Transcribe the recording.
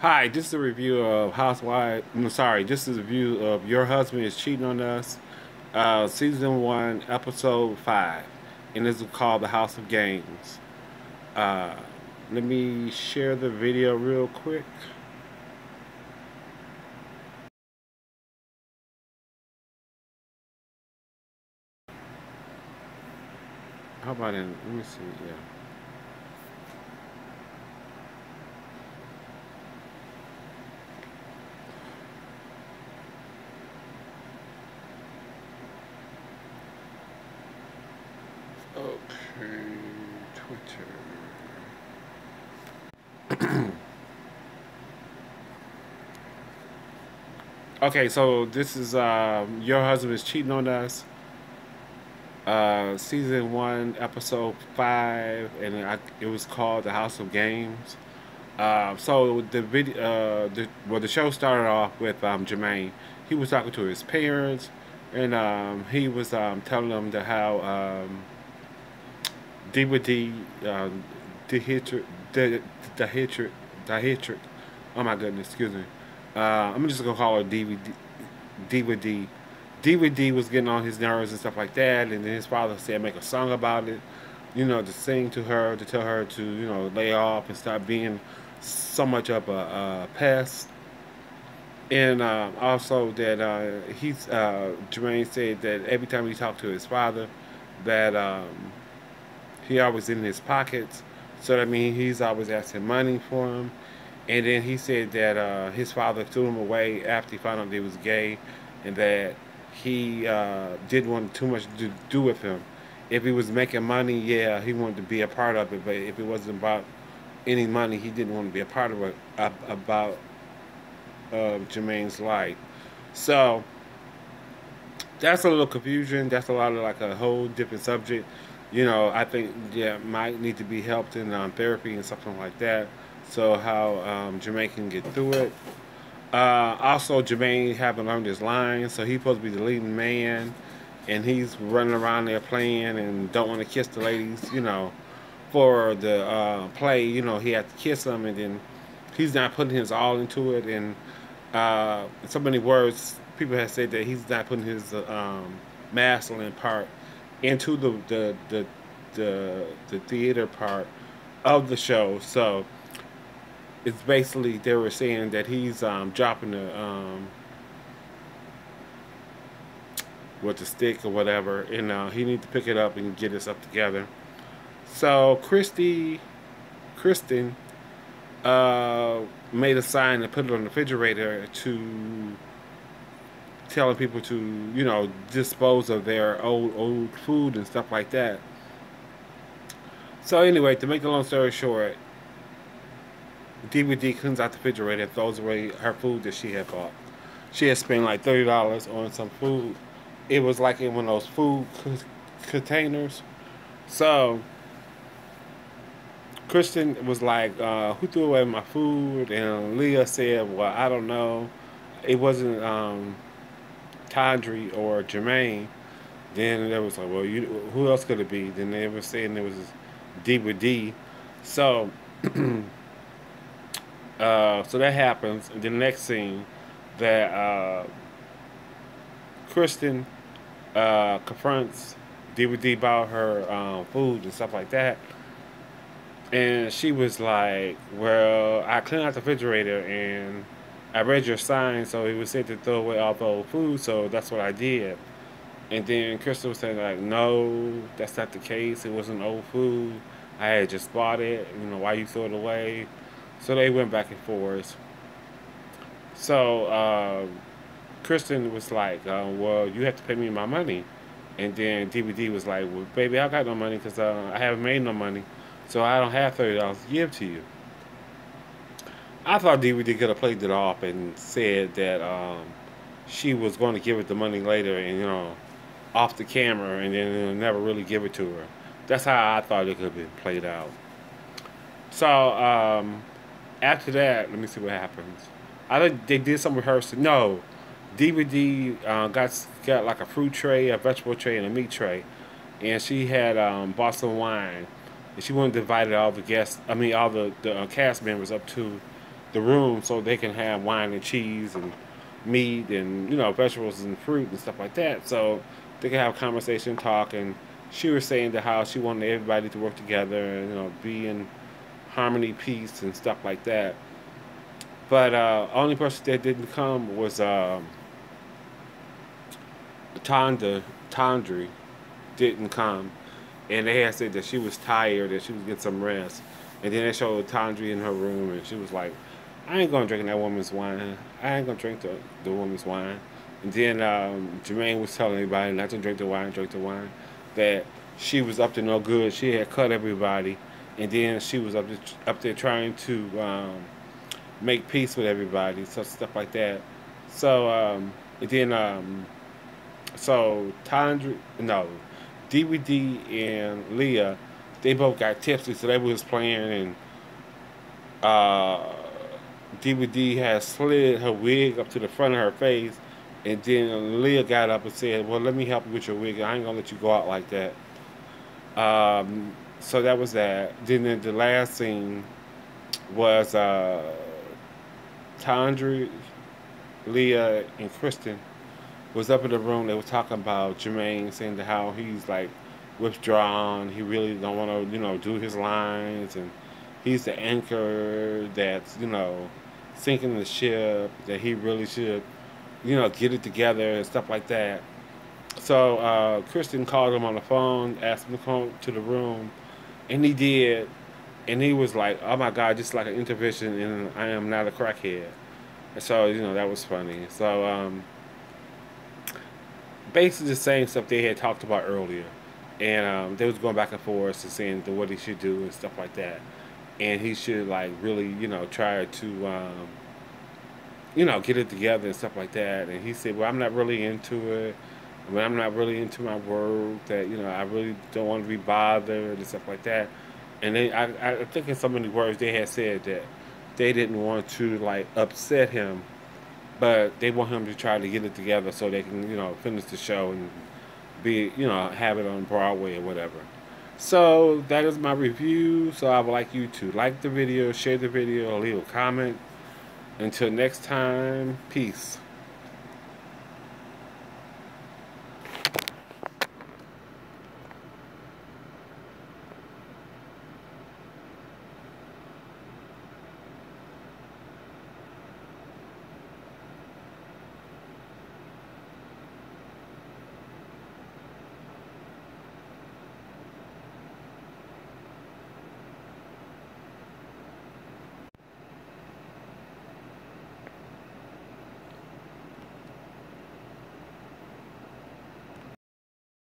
Hi, this is a review of Housewives. I'm sorry, this is a review of Your Husband is Cheating on Us, Season 1, Episode 5. And this is called The House of Games. Uh, Let me share the video real quick. How about in, let me see, yeah. Okay, Twitter. Okay, so this is Your Husband is Cheating on Us, Season 1, Episode 5, and it was called The House of Games. So the video, the show started off with Jermaine. He was talking to his parents, and he was telling them that how DVD, the hitcher, the hitcher, the hitcher. Oh my goodness, excuse me. I'm just gonna call it DVD. DVD. DVD was getting on his nerves and stuff like that, and then his father said make a song about it, to sing to her, to tell her to, lay off and stop being so much of a pest. And also that Jermaine said that every time he talked to his father, that he always in his pockets. So that means he's always asking money for him. And then he said that his father threw him away after he found out that he was gay, and that he didn't want too much to do with him. If he was making money, yeah, he wanted to be a part of it. But if it wasn't about any money, he didn't want to be a part of it about Jermaine's life. So that's a little confusion. That's a lot of like a whole different subject. I think might need to be helped in therapy and something like that. So how Jermaine can get through it. Also, Jermaine haven't learned his lines, so he's supposed to be the leading man, and he's running around there playing and don't want to kiss the ladies. For the play, he had to kiss them, and then he's not putting his all into it. And so many words, people have said that he's not putting his masculine part into the theater part of the show. So it's basically they were saying that he's dropping the with the stick or whatever, and he needs to pick it up and get his stuff together. So Kristen, made a sign and put it on the refrigerator to telling people to dispose of their old food and stuff like that. So anyway, to make the long story short, DVD cleans out the refrigerator and throws away her food that she had bought. She had spent like $30 on some food. It was like in one of those food containers. So Christian was like, "Who threw away my food?" And Leah said, "Well, I don't know. It wasn't Tandri or Jermaine." Then there was like, "Well, who else could it be?" Then they were saying it was DVD. So so that happens. And then the next scene, that Kristen confronts DVD about her food and stuff like that. And she was like, "Well, I cleaned out the refrigerator and I read your sign, so it was said to throw away all the old food, so that's what I did." And then Kristen was saying, like, "No, that's not the case. It wasn't old food. I had just bought it. Why you throw it away?" So they went back and forth. So Kristen was like, "Well, you have to pay me my money." And then DVD was like, "Well, baby, I got no money because I haven't made no money. So I don't have $30 to give to you." I thought DVD could have played it off and said that she was going to give it the money later and, off the camera, and then never really give it to her. That's how I thought it could have been played out. So after that, let me see what happens. I think they did some rehearsing. No, DVD got like a fruit tray, a vegetable tray, and a meat tray, and she had bought some wine, and she wanted to invite all the guests. I mean, all the cast members up to the room so they can have wine and cheese and meat and vegetables and fruit and stuff like that. So they can have conversation, talk, and she was saying that how she wanted everybody to work together and be in harmony, peace, and stuff like that. But only person that didn't come was Tandri didn't come, and they had said that she was tired and she was getting some rest. And then they showed Tandri in her room, and she was like, "I ain't gonna drink that woman's wine. I ain't gonna drink the woman's wine." And then Jermaine was telling everybody not to drink the wine, drink the wine. That she was up to no good. She had cut everybody, and then she was up there trying to make peace with everybody, so stuff like that. So and then so Tandri, no, DVD and Leah, they both got tipsy, so they was playing, and uh, DVD had slid her wig up to the front of her face, and then Leah got up and said, "Well, let me help you with your wig. I ain't gonna let you go out like that." So that was that. Then the last scene was Tandri, Leah, and Kristen was up in the room. They were talking about Jermaine, saying that how he's like withdrawn. He really don't want to, do his lines, and he's the anchor that's, sinking the ship. That he really should, get it together and stuff like that. So Kristen called him on the phone, asked him to come to the room, and he did. And he was like, "Oh my God, just like an intervention, and I am not a crackhead." And so that was funny. So basically the same stuff they had talked about earlier, and they was going back and forth and saying what he should do and stuff like that, and he should like really try to get it together and stuff like that. And he said, "Well, I'm not really into it. I mean, I'm not really into my work. That I really don't want to be bothered and stuff like that." And then I think in so many words they had said that they didn't want to like upset him, but they want him to try to get it together so they can finish the show and be have it on Broadway or whatever. So that is my review. So I would like you to like the video, share the video, leave a comment. Until next time, peace.